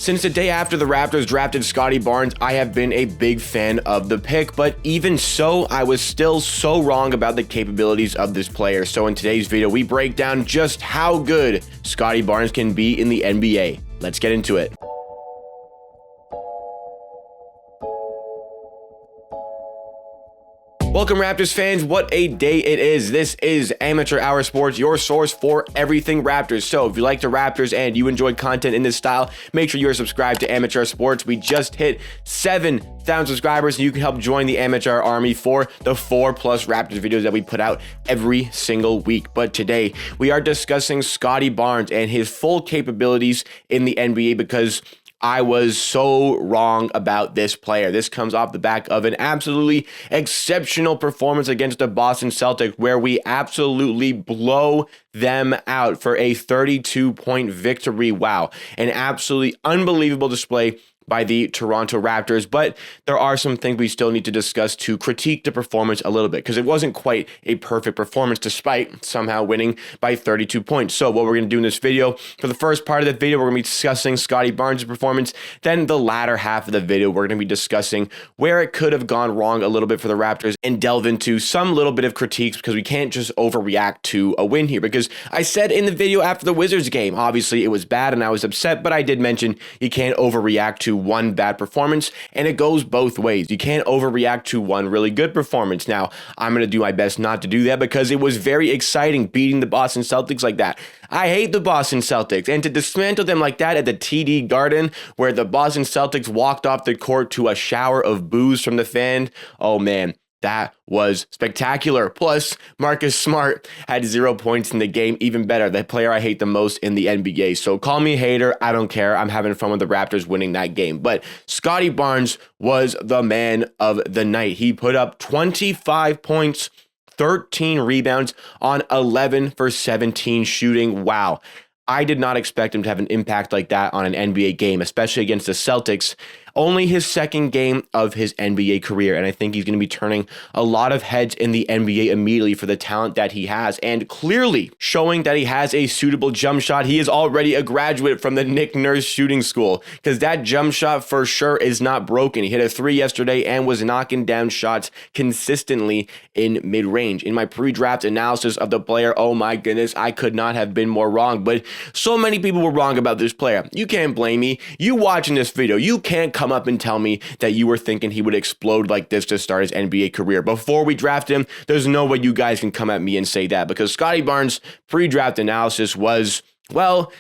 Since the day after the Raptors drafted Scottie Barnes, I have been a big fan of the pick, but even so, I was still so wrong about the capabilities of this player. So in today's video, we break down just how good Scottie Barnes can be in the NBA. Let's get into it. Welcome, Raptors fans. What a day it is. This is Amateur Hour Sports, your source for everything Raptors. So if you like the Raptors and you enjoy content in this style, make sure you're subscribed to Amateur Sports. We just hit 7,000 subscribers, and you can help join the Amateur Army for the 4+ Raptors videos that we put out every single week. But today, we are discussing Scottie Barnes and his full capabilities in the NBA because I was so wrong about this player. This comes off the back of an absolutely exceptional performance against the Boston Celtics, where we absolutely blow them out for a 32-point victory. Wow, an absolutely unbelievable display by the Toronto Raptors, but there are some things we still need to discuss to critique the performance a little bit, because it wasn't quite a perfect performance despite somehow winning by 32 points. So what we're going to do in this video, for the first part of the video, we're going to be discussing Scottie Barnes' performance. Then the latter half of the video, we're going to be discussing where it could have gone wrong a little bit for the Raptors and delve into some little bit of critiques, because we can't just overreact to a win here. Because I said in the video after the Wizards game, obviously it was bad and I was upset, but I did mention you can't overreact to one bad performance, and it goes both ways. You can't overreact to one really good performance. Now, I'm going to do my best not to do that, because it was very exciting beating the Boston Celtics like that. I hate the Boston Celtics, and to dismantle them like that at the TD Garden, where the Boston Celtics walked off the court to a shower of boos from the fan, oh man, that was spectacular. Plus, Marcus Smart had 0 points in the game. Even better, the player I hate the most in the NBA. So call me a hater. I don't care. I'm having fun with the Raptors winning that game. But Scottie Barnes was the man of the night. He put up 25 points, 13 rebounds on 11 for 17 shooting. Wow. I did not expect him to have an impact like that on an NBA game, especially against the Celtics. Only his second game of his NBA career, and I think he's going to be turning a lot of heads in the NBA immediately for the talent that he has, and clearly showing that he has a suitable jump shot. He is already a graduate from the Nick Nurse shooting school, because that jump shot for sure is not broken. He hit a 3 yesterday and was knocking down shots consistently in mid-range. In my pre-draft analysis of the player, oh my goodness, I could not have been more wrong, but so many people were wrong about this player. You can't blame me. You watching this video, you can't come up and tell me that you were thinking he would explode like this to start his NBA career. Before we draft him, there's no way you guys can come at me and say that, because Scottie Barnes' pre-draft analysis was, well,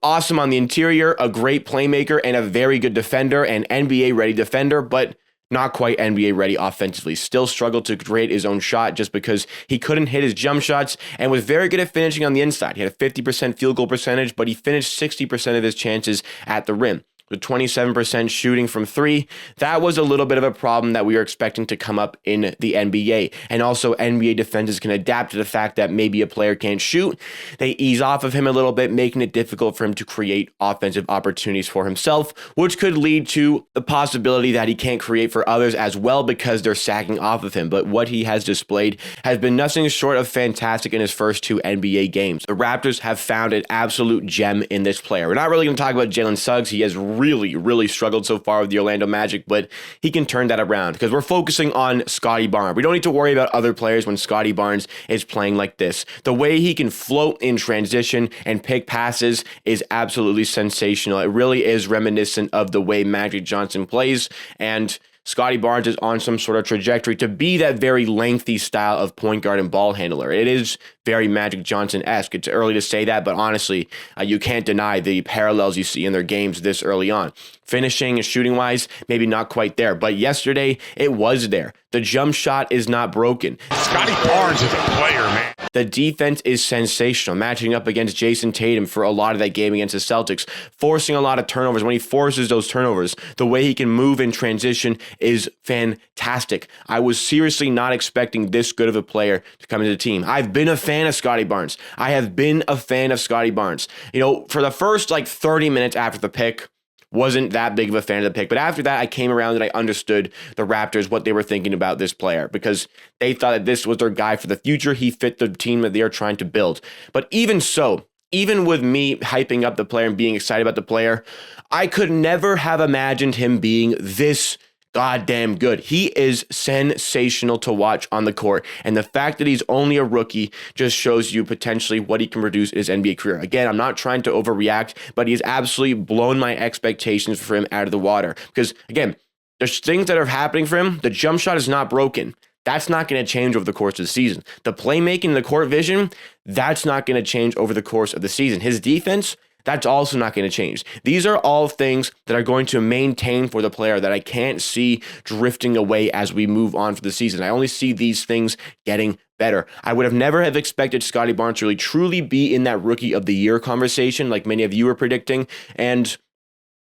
awesome on the interior, a great playmaker, and a very good defender, an NBA-ready defender, but not quite NBA ready offensively. Still struggled to create his own shot just because he couldn't hit his jump shots, and was very good at finishing on the inside. He had a 50% field goal percentage, but he finished 60% of his chances at the rim. The 27% shooting from 3, that was a little bit of a problem that we were expecting to come up in the NBA. And also, NBA defenses can adapt to the fact that maybe a player can't shoot. They ease off of him a little bit, making it difficult for him to create offensive opportunities for himself, which could lead to the possibility that he can't create for others as well, because they're sagging off of him. But what he has displayed has been nothing short of fantastic in his first 2 NBA games. The Raptors have found an absolute gem in this player. We're not really going to talk about Jalen Suggs. He has really struggled so far with the Orlando Magic, but he can turn that around, because we're focusing on Scottie Barnes. We don't need to worry about other players when Scottie Barnes is playing like this. The way he can float in transition and pick passes is absolutely sensational. It really is reminiscent of the way Magic Johnson plays, and Scottie Barnes is on some sort of trajectory to be that very lengthy style of point guard and ball handler. It is very Magic Johnson-esque. It's early to say that, but honestly, you can't deny the parallels you see in their games this early on. Finishing and shooting-wise, maybe not quite there, but yesterday, it was there. The jump shot is not broken. Scottie Barnes is a player, man. The defense is sensational, matching up against Jason Tatum for a lot of that game against the Celtics, forcing a lot of turnovers. When he forces those turnovers, the way he can move in transition is fantastic. I was seriously not expecting this good of a player to come into the team. I've been a fan of Scottie Barnes. I have been a fan of Scottie Barnes. For the first 30 minutes after the pick, wasn't that big of a fan of the pick. But after that, I came around and I understood the Raptors, what they were thinking about this player, because they thought that this was their guy for the future. He fit the team that they are trying to build. But even so, even with me hyping up the player and being excited about the player, I could never have imagined him being this goddamn good. He is sensational to watch on the court. And the fact that he's only a rookie just shows you potentially what he can produce in his NBA career. Again, I'm not trying to overreact, but he's absolutely blown my expectations for him out of the water. Because again, there's things that are happening for him. The jump shot is not broken. That's not going to change over the course of the season. The playmaking, the court vision, that's not going to change over the course of the season. His defense, that's also not going to change. These are all things that are going to maintain for the player that I can't see drifting away as we move on for the season. I only see these things getting better. I would have never have expected Scottie Barnes to really truly be in that rookie of the year conversation like many of you were predicting, and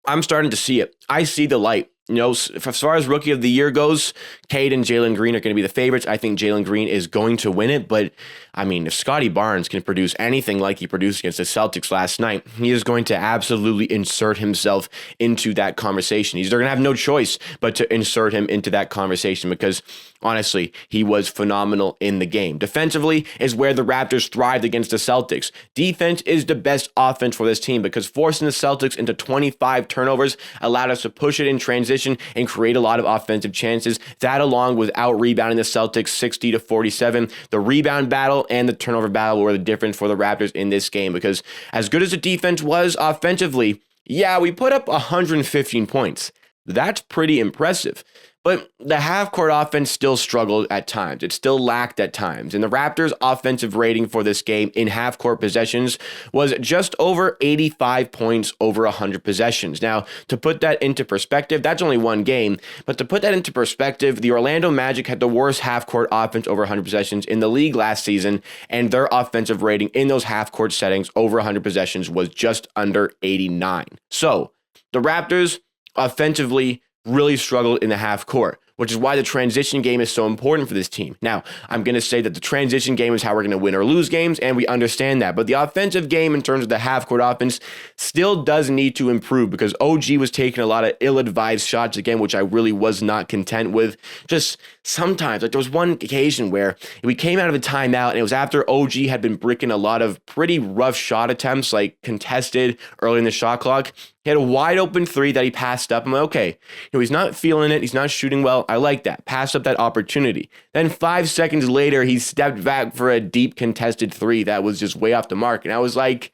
I'm starting to see it. I see the light. You know, as far as rookie of the year goes, Cade and Jalen Green are going to be the favorites. I think Jalen Green is going to win it. But, I mean, if Scottie Barnes can produce anything like he produced against the Celtics last night, he is going to absolutely insert himself into that conversation. They're going to have no choice but to insert him into that conversation because, honestly, he was phenomenal in the game. Defensively is where the Raptors thrived against the Celtics. Defense is the best offense for this team because forcing the Celtics into 25 turnovers allowed us to push it in transition and create a lot of offensive chances. That along with out-rebounding the Celtics 60-47. The rebound battle and the turnover battle were the difference for the Raptors in this game because as good as the defense was offensively, yeah, we put up 115 points. That's pretty impressive. But the half-court offense still struggled at times. It still lacked at times. And the Raptors' offensive rating for this game in half-court possessions was just over 85 points over 100 possessions. Now, to put that into perspective, that's only one game. But to put that into perspective, the Orlando Magic had the worst half-court offense over 100 possessions in the league last season, and their offensive rating in those half-court settings over 100 possessions was just under 89. So, the Raptors offensively really struggled in the half court, which is why the transition game is so important for this team. Now, I'm going to say that the transition game is how we're going to win or lose games, and we understand that. But the offensive game in terms of the half-court offense still does need to improve because OG was taking a lot of ill-advised shots again, which I really was not content with. Just sometimes, like there was one occasion where we came out of a timeout, and it was after OG had been bricking a lot of pretty rough shot attempts, like contested early in the shot clock. He had a wide open three that he passed up. I'm like, okay, he's not feeling it. He's not shooting well. I like that. Pass up that opportunity. Then 5 seconds later, he stepped back for a deep contested three that was just way off the mark. And I was like,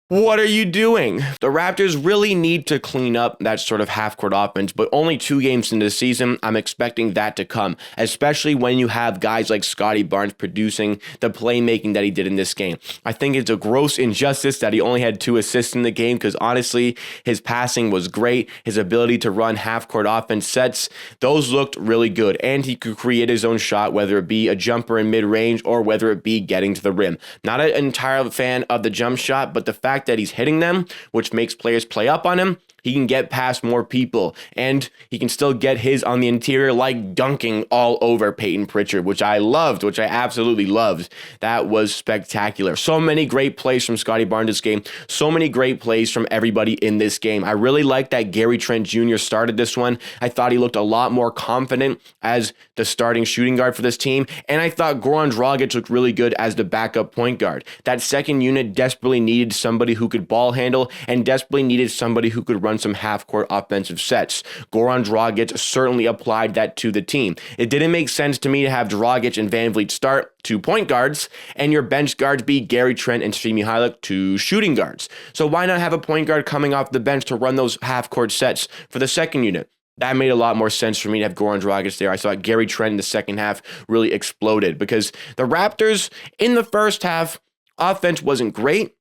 what are you doing? The Raptors really need to clean up that sort of half-court offense, but only 2 games into the season, I'm expecting that to come, especially when you have guys like Scottie Barnes producing the playmaking that he did in this game. I think it's a gross injustice that he only had 2 assists in the game because honestly, his passing was great. His ability to run half-court offense sets, those looked really good, and he could create his own shot, whether it be a jumper in mid-range or whether it be getting to the rim. Not an entire fan of the jump shot, but the fact that he's hitting them, which makes players play up on him, he can get past more people, and he can still get his on the interior like dunking all over Peyton Pritchard, which I loved, which I absolutely loved. That was spectacular. So many great plays from Scottie Barnes this game. So many great plays from everybody in this game. I really like that Gary Trent Jr. started this one. I thought he looked a lot more confident as the starting shooting guard for this team, and I thought Goran Dragic looked really good as the backup point guard. That second unit desperately needed somebody who could ball handle and desperately needed somebody who could run some half-court offensive sets. Goran Dragic certainly applied that to the team. It didn't make sense to me to have Dragic and VanVleet start 2 point guards and your bench guards be Gary Trent and Svi Mykhailiuk 2 shooting guards. So why not have a point guard coming off the bench to run those half-court sets for the second unit? That made a lot more sense for me to have Goran Dragic there. I thought Gary Trent in the second half really exploded because the Raptors in the first half, offense wasn't great.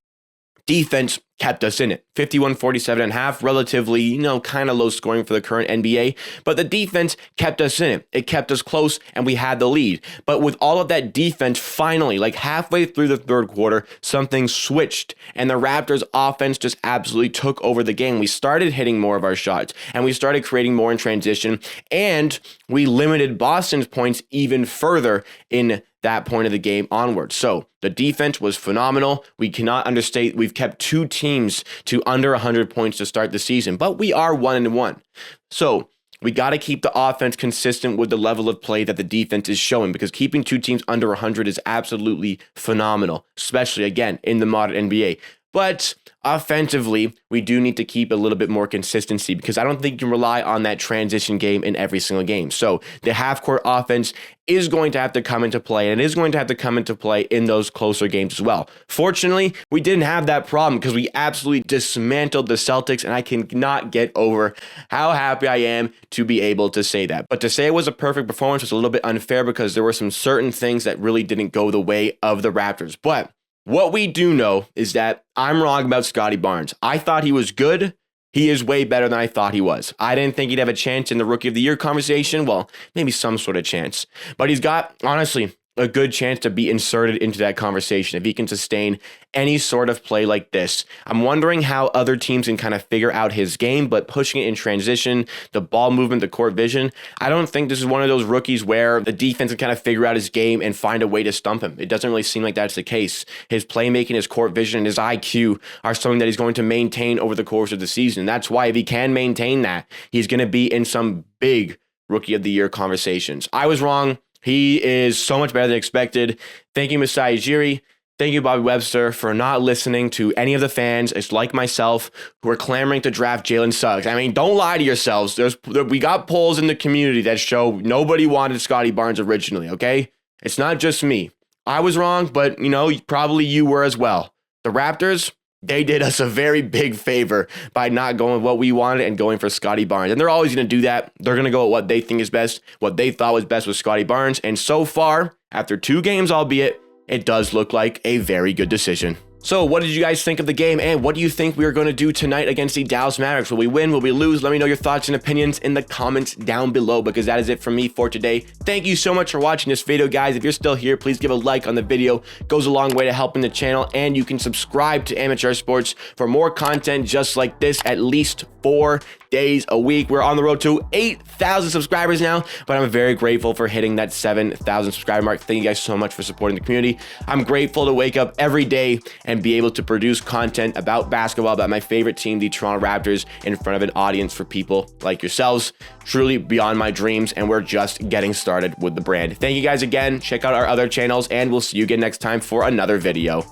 Defense kept us in it. 51-47.5, relatively, kind of low scoring for the current NBA, but the defense kept us in it. It kept us close, and we had the lead. But with all of that defense, finally, like halfway through the third quarter, something switched, and the Raptors' offense just absolutely took over the game. We started hitting more of our shots, and we started creating more in transition, and we limited Boston's points even further in that point of the game onward. So the defense was phenomenal. We cannot understate. We've kept 2 teams to under 100 points to start the season, but we are 1-1. So we got to keep the offense consistent with the level of play that the defense is showing, because keeping two teams under 100 is absolutely phenomenal, especially, again, in the modern NBA. But offensively, we do need to keep a little bit more consistency, because I don't think you can rely on that transition game in every single game. So the half-court offense is going to have to come into play, and it is going to have to come into play in those closer games as well. Fortunately, we didn't have that problem because we absolutely dismantled the Celtics, and I cannot get over how happy I am to be able to say that. But to say it was a perfect performance was a little bit unfair, because there were some certain things that really didn't go the way of the Raptors. But what we do know is that I'm wrong about Scottie Barnes. I thought he was good. He is way better than I thought he was. I didn't think he'd have a chance in the Rookie of the Year conversation. Well, maybe some sort of chance. But he's got, honestly, a good chance to be inserted into that conversation if he can sustain any sort of play like this. I'm wondering how other teams can kind of figure out his game, but pushing it in transition, the ball movement, the court vision, I don't think this is one of those rookies where the defense can kind of figure out his game and find a way to stump him. It doesn't really seem like that's the case. His playmaking, his court vision, and his IQ are something that he's going to maintain over the course of the season. And that's why if he can maintain that, he's going to be in some big Rookie of the Year conversations. I was wrong. He is so much better than expected. Thank you, Masai Ujiri. Thank you, Bobby Webster, for not listening to any of the fans, it's like myself, who are clamoring to draft Jalen Suggs. I mean, don't lie to yourselves. We got polls in the community that show nobody wanted Scottie Barnes originally, okay? It's not just me. I was wrong, but, probably you were as well. The Raptors, they did us a very big favor by not going with what we wanted and going for Scottie Barnes. And they're always going to do that. They're going to go with what they think is best, what they thought was best with Scottie Barnes. And so far, after 2 games, albeit, it does look like a very good decision. So what did you guys think of the game, and what do you think we are going to do tonight against the Dallas Mavericks? Will we win? Will we lose? Let me know your thoughts and opinions in the comments down below, because that is it from me for today. Thank you so much for watching this video, guys. If you're still here, please give a like on the video. It goes a long way to helping the channel, and you can subscribe to Amateur Sports for more content just like this at least 4 days a week. We're on the road to 8,000 subscribers now, but I'm very grateful for hitting that 7,000 subscriber mark. Thank you guys so much for supporting the community. I'm grateful to wake up every day and be able to produce content about basketball, about my favorite team, the Toronto Raptors, in front of an audience for people like yourselves. Truly beyond my dreams, and we're just getting started with the brand. Thank you guys again. Check out our other channels, and we'll see you again next time for another video.